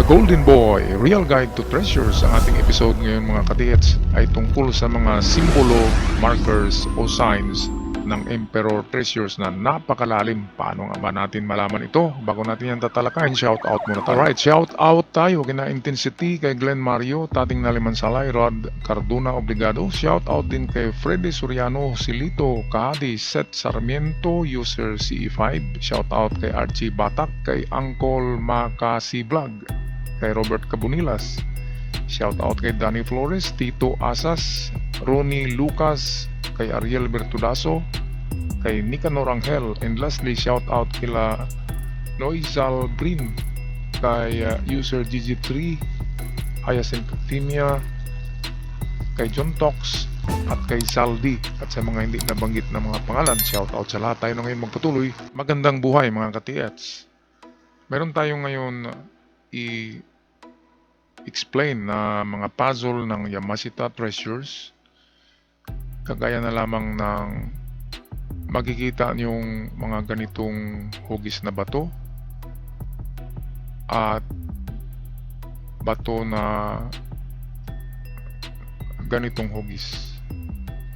The Golden Boy, Real Guide to Treasures. Ang ating episode ngayon mga katits ay tungkol sa mga simbolo, markers o signs ng Emperor Treasures na napakalalim. Paano nga ba natin malaman ito? Bago natin yan tatalakayin, shout out muna tayo. Alright, shout out tayo kina Intensity, kay Glenn Mario, Tating Nalimansalay, Rod Carduna Obligado. Shout out din kay Freddy Soriano, Silito, Kahadi, Seth Sarmiento, user CE5. Shout out kay Archie Batak, kay Uncle Makasi Vlog, kay Robert Cabunilas. Shout out kay Danny Flores, Tito Asas, Ronnie Lucas, kay Ariel Bertudaso, kay Nicanor Angel, and lastly shout out kila Noizal Green, kay user GG3, Hyacinth Timia, kay John Tox, at kay Saldi, at sa mga hindi nabanggit na mga pangalan. Shout out sa lahat. Tayo na ngayon magpatuloy. Magandang buhay mga ka-TX. Meron tayo ngayon i-explain na mga puzzle ng Yamashita Treasures, kagaya na lamang ng makikita yung mga ganitong hugis na bato at bato na ganitong hugis.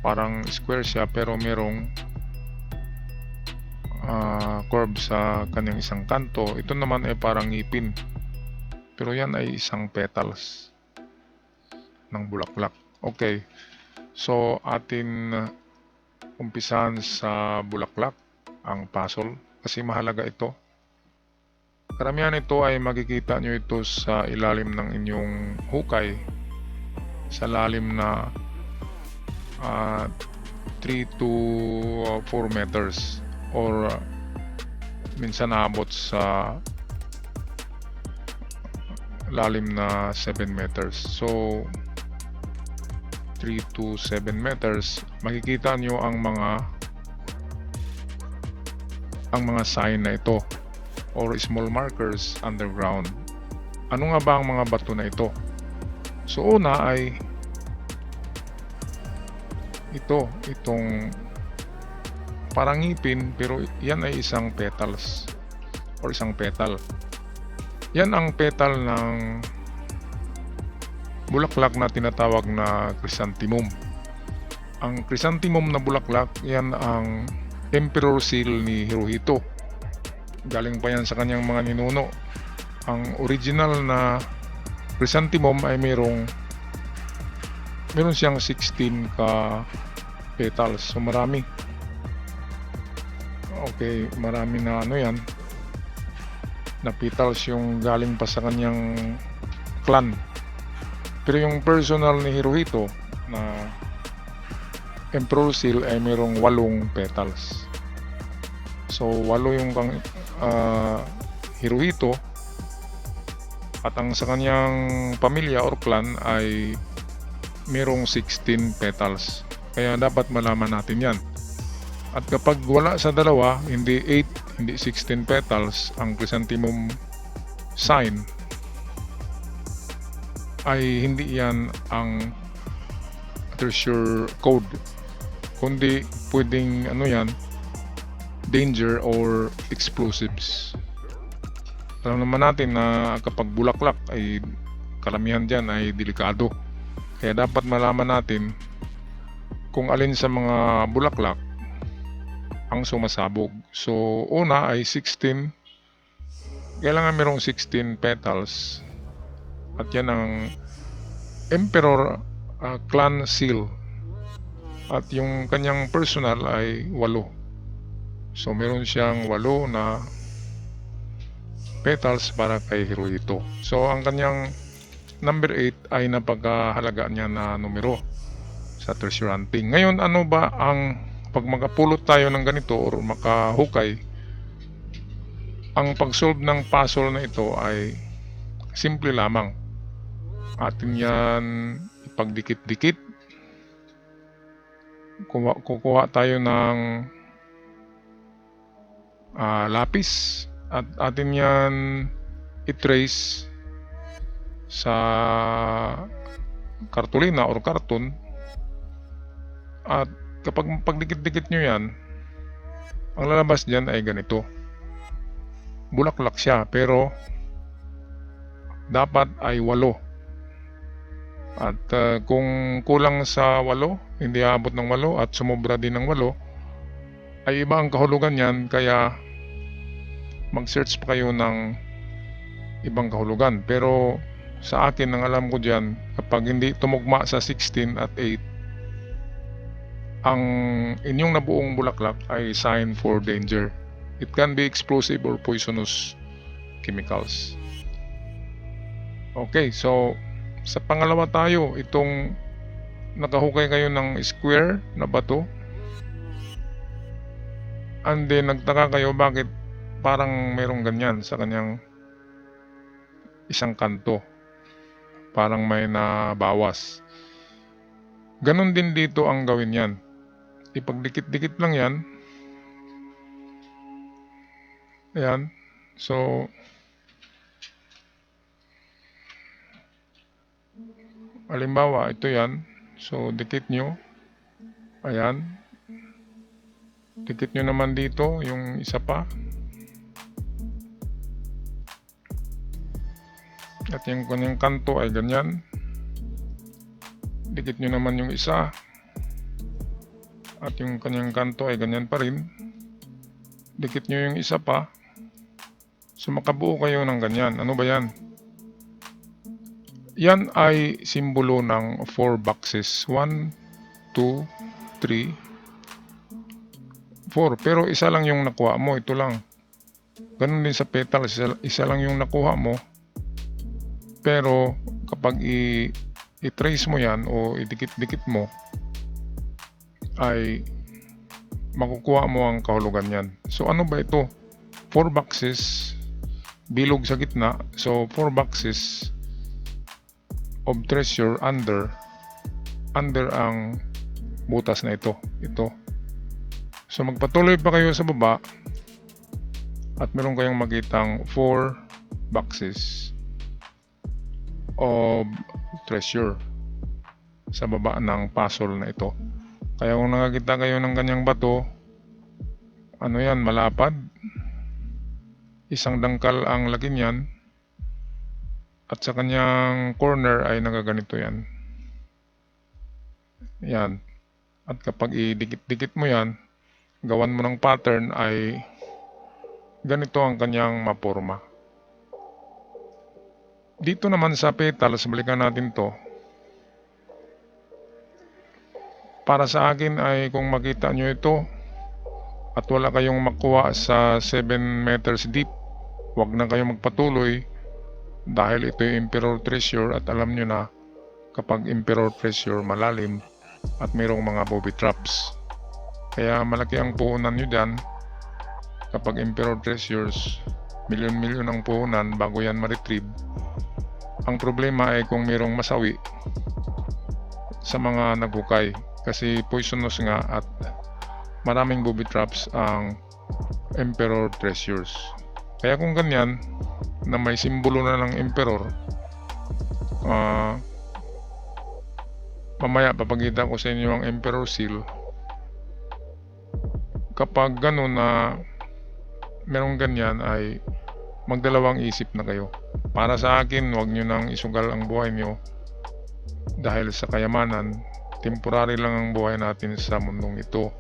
Parang square siya pero merong curve sa kanyang isang kanto. Ito naman ay parang ngipin, pero yan ay isang petals ng bulaklak. Okay, so atin umpisahan sa bulaklak ang puzzle kasi mahalaga ito. Karamihan ito ay makikita nyo ito sa ilalim ng inyong hukay, sa lalim na 3 to 4 meters or minsan naabot sa lalim na 7 meters. So 3 to 7 meters, makikita nyo ang mga sign na ito or small markers underground. Ano nga ba ang mga bato na ito? So una ay itong parang ngipin, pero yan ay isang petals or isang petal. Yan ang petal ng bulaklak na tinatawag na chrysanthemum. Ang chrysanthemum na bulaklak, yan ang Emperor Seal ni Hirohito. Galing pa yan sa kanyang mga ninuno. Ang original na chrysanthemum ay meron siyang 16 ka petals. So marami. Okay, marami na yan na petals yung galing pa sa kanyang clan. Pero yung personal ni Hirohito na Emperor Seal ay merong 8 petals. So 8 yung Hirohito, at ang sa kanyang pamilya or clan ay merong 16 petals. Kaya dapat malaman natin yan. At kapag wala sa dalawa, hindi 8, hindi 16 petals ang chrysanthemum sign, ay hindi yan ang treasure code, kundi pwedeng danger or explosives. Alam naman natin na kapag bulaklak ay karamihan dyan ay delikado, kaya dapat malaman natin kung alin sa mga bulaklak ang sumasabog. So una ay 16, kailangan merong 16 petals, at yan ang Emperor Clan Seal, at yung kanyang personal ay 8. So meron siyang 8 na petals para kay Hirohito. So ang kanyang number 8 ay napakahalaga niya na numero sa treasure hunting. Ngayon, ano ba ang pag makapulot tayo ng ganito or makahukay, ang pag-solve ng puzzle na ito ay simple lamang. Atin yan ipagdikit-dikit. Kukuha tayo ng lapis at atin yan i-trace sa kartulina or karton, at kapag pagdikit-dikit nyo yan, ang lalabas dyan ay ganito. Bulaklak siya pero dapat ay 8. At kung kulang sa 8, hindi aabot ng 8 at sumobra din ng 8, ay iba ang kahulugan niyan, kaya mag-search pa kayo ng ibang kahulugan. Pero sa akin, ang alam ko dyan, kapag hindi tumugma sa 16 at 8, ang inyong nabuong bulaklak ay sign for danger. It can be explosive or poisonous chemicals. Okay, so sa pangalawa tayo, itong nakahukay kayo ng square na bato, and then nagtaka kayo bakit parang merong ganyan sa kanyang isang kanto, parang may nabawas. Ganon din dito ang gawin yan. Ipagdikit-dikit lang yan. Ayan. So halimbawa, ito yan. So dikit nyo. Ayan. Dikit nyo naman dito yung isa pa. At yung kanyang kanto ay ganyan. Dikit nyo naman yung isa. At yung kanyang kanto ay ganyan pa rin. Dikit nyo yung isa pa. So makabuo kayo ng ganyan. Ano ba yan? Yan ay simbolo ng 4 boxes. 1, 2, 3, 4. Pero isa lang yung nakuha mo. Ito lang. Ganun din sa petals. Isa lang yung nakuha mo. Pero kapag i-trace mo yan o idikit-dikit mo, ay makukuha mo ang kahulugan yan. So ano ba ito? 4 boxes, bilog sa gitna. So 4 boxes of treasure under ang butas na ito. So magpatuloy pa kayo sa baba at meron kayong makitang 4 boxes of treasure sa baba ng puzzle na ito. Kaya kung nakakita kayo ng kanyang bato, ano yan, malapad, isang dangkal ang laki niyan, at sa kanyang corner ay nagaganito yan. Yan. At kapag idikit-dikit mo yan, gawan mo ng pattern, ay ganito ang kanyang maporma. Dito naman sa petals, balikan natin to. Para sa akin ay kung makita nyo ito at wala kayong makuha sa 7 meters deep, huwag na kayong magpatuloy dahil ito yung Emperor Treasure, at alam nyo na kapag Emperor Treasure malalim at mayroong mga booby traps. Kaya malaki ang puhunan nyo dyan. Kapag Emperor Treasures, milyon-milyon ang puhunan bago yan ma-retrieve. Ang problema ay kung mayroong masawi sa mga naghukay, kasi poisonous nga at maraming booby traps ang Emperor Treasures. Kaya kung ganyan na may simbolo na ng Emperor, mamaya papakita ko sa inyo ang Emperor Seal. Kapag gano'n na merong ganyan, ay magdalawang isip na kayo. Para sa akin, huwag nyo nang isugal ang buhay nyo dahil sa kayamanan. Temporary lang ang buhay natin sa mundong ito.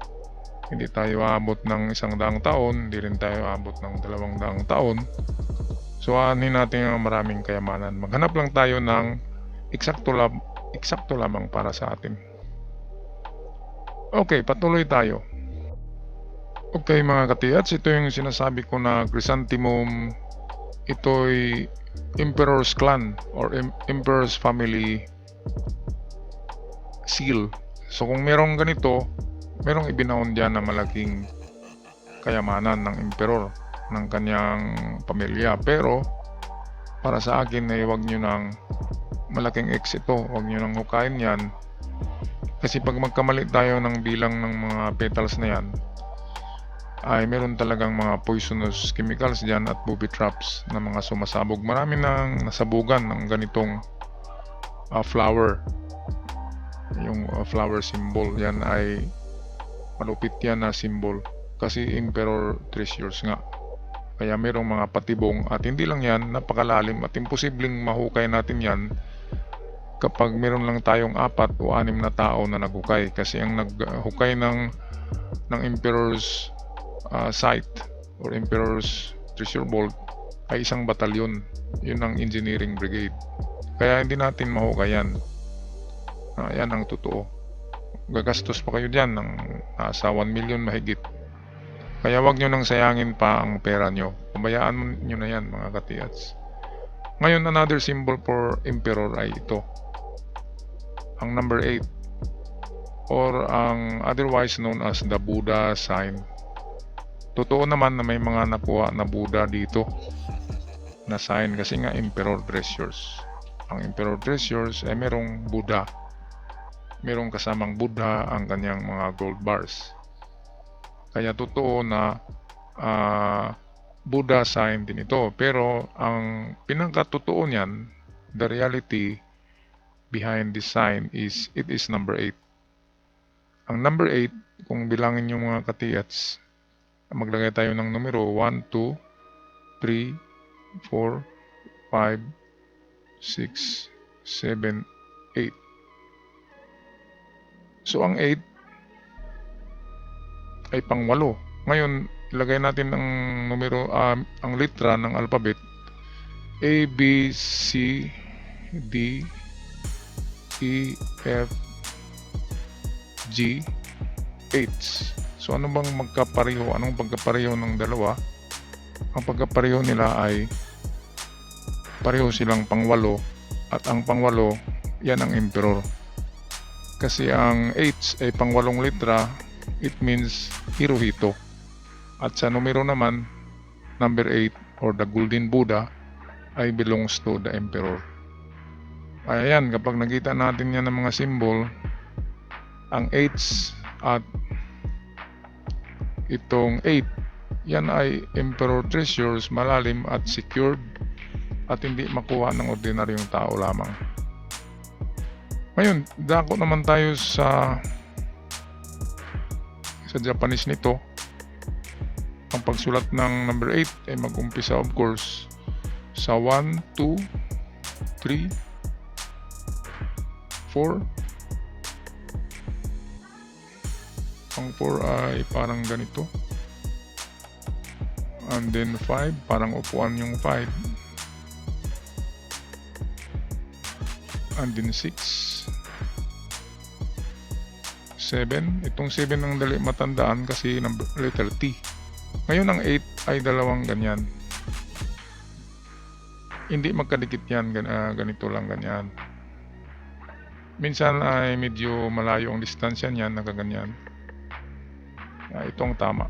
Hindi tayo aabot ng 100 taon, hindi rin tayo aabot ng 200 taon. So aanhin natin ang maraming kayamanan. Maghanap lang tayo ng eksakto lamang para sa atin. Okay, patuloy tayo. Okay mga katiyats, ito yung sinasabi ko na chrysanthemum. Ito'y Emperor's Clan or Emperor's Family seal. So kung merong ganito, merong ibinaon dyan na malaking kayamanan ng emperor ng kanyang pamilya. Pero para sa akin ay huwag nyo ng malaking X ito, huwag nyo nang hukayin yan, kasi pag magkamali tayo ng bilang ng mga petals na yan, ay meron talagang mga poisonous chemicals dyan at booby traps na mga sumasabog. Marami nang nasabugan ng ganitong flower. Yung flower symbol, yan ay malupit yan na symbol kasi Emperor Treasures nga. Kaya mayroong mga patibong at hindi lang yan, napakalalim at imposibleng mahukay natin yan kapag meron lang tayong 4 o 6 na tao na naghukay. Kasi ang naghukay ng Emperor's site or Emperor's Treasure Vault ay isang batalyon. Yun ang Engineering Brigade. Kaya hindi natin mahukay yan. Yan ang totoo. Gagastos pa kayo dyan ng nasa 1 million mahigit. Kaya wag nyo nang sayangin pa ang pera nyo. Pabayaan nyo na yan mga katiyats. Ngayon, another symbol for Emperor ay ito. Ang number 8 or ang otherwise known as the Buddha sign. Totoo naman na may mga nakuha na Buddha dito na sign kasi nga Emperor Treasures. Ang Emperor Treasures ay merong Buddha. Merong kasamang Buddha ang kanyang mga gold bars. Kaya totoo na Buddha sign din ito. Pero ang pinakatotoo niyan, the reality behind this sign is it is number 8. Ang number 8, kung bilangin nyo mga katiyats, maglagay tayo ng numero 1, 2, 3, 4, 5, 6, 7, 8. So ang 8 ay pang-8. Ngayon, ilagay natin ang numero, ang litra ng alphabet. A, B, C, D, E, F, G, H. So ano bang magkapareho? Anong pagkapareho ng dalawa? Ang pagkapareho nila ay pareho silang pang-8 at ang pang-8 yan ang Emperor. Kasi ang H ay pang-8 litra, it means Hirohito. At sa numero naman, number 8 or the Golden Buddha ay belongs to the Emperor. Ayan, kapag nakita natin yan ng mga symbol, ang H at itong 8, yan ay Emperor Treasures, malalim at secured at hindi makuha ng ordinaryong tao lamang. Ngayon, dako naman tayo sa Japanese nito. Ang pagsulat ng number 8 ay mag-umpisa of course sa 1, 2, 3, 4. Ang 4 ay parang ganito. And then 5, parang upuan yung 5. And then 6, 7. Itong 7 ang dali matandaan kasi letter T. Ngayon ang 8 ay dalawang ganyan. Hindi magkadikit yan, ganito lang ganyan. Minsan ay medyo malayo ang distansya niyan, nakaganyan. Ito ang tama.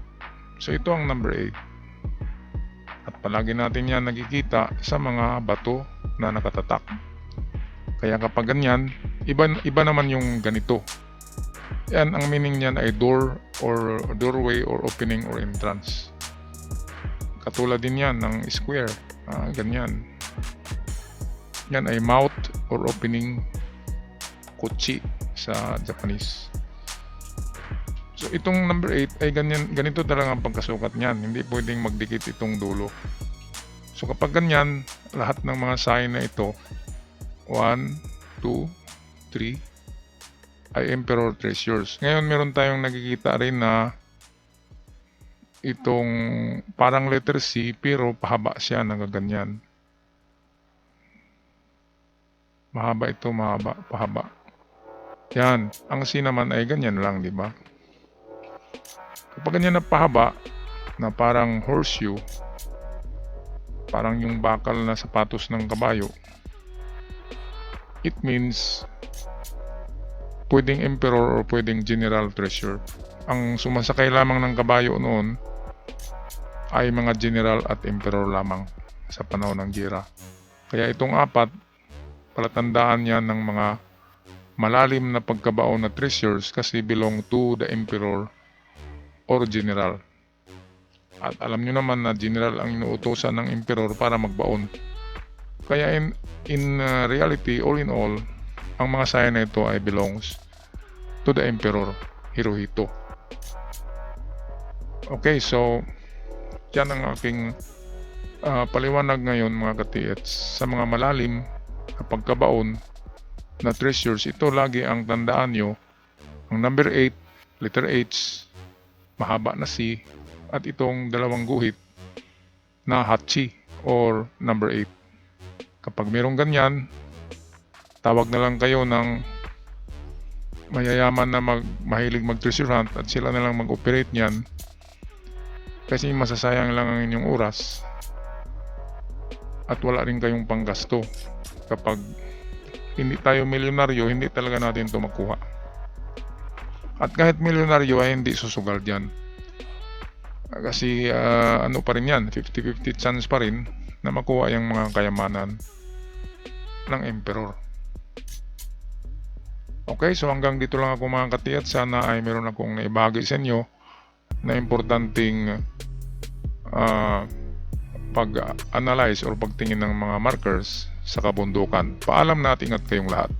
So ito ang number 8. At palagi natin yan nakikita sa mga bato na nakatatak. Kaya kapag ganyan, iba naman yung ganito. Yan, ang meaning niyan ay door or doorway or opening or entrance. Katulad din yan ng square. Ganyan. Yan ay mouth or opening, kochi sa Japanese. So itong number 8 ay ganito talaga ang pagkasukat niyan. Hindi pwedeng magdikit itong dulo. So kapag ganyan, lahat ng mga sign na ito, 1, 2, 3, ay Emperor Treasures. Ngayon meron tayong nakikita rin na itong parang letter C pero pahaba siya, nagaganyan. Mahaba ito, pahaba. Yan, ang C naman ay ganyan lang, di ba? Kapag ganyan na pahaba, na parang horseshoe, parang yung bakal na sapatos ng kabayo, it means pwedeng Emperor o pwedeng General Treasure. Ang sumasakay lamang ng kabayo noon ay mga General at Emperor lamang sa panahon ng giyera. Kaya itong 4, palatandaan yan ng mga malalim na pagkabaon na treasures kasi belong to the Emperor or General. At alam nyo naman na General ang inuutosan ng Emperor para magbaon. Kaya in reality, all in all, ang mga sign na ito ay belongs to the Emperor Hirohito. Okay, so yan ang aking paliwanag ngayon mga katiets, sa mga malalim na pagkabaon na treasures, ito lagi ang tandaan nyo. Ang number 8, letter H, mahaba na C, at itong dalawang guhit na Hachi or number 8. Kapag merong ganyan, tawag na lang kayo ng mayayaman na mahilig mag-treasure hunt at sila na lang mag-operate niyan, kasi masasayang lang ang inyong oras at wala rin kayong panggasto. Kapag hindi tayo milyonaryo, hindi talaga natin ito makuha. At kahit milyonaryo ay hindi susugal dyan, kasi ano pa rin yan, 50-50 chance pa rin na makuha yung mga kayamanan ng emperor. Okay, so hanggang dito lang ako mga katiyat. Sana ay meron akong naibahagi sa inyo na importanteng pag-analyze or pagtingin ng mga markers sa kabundukan. Paalam na at ingat kayong lahat.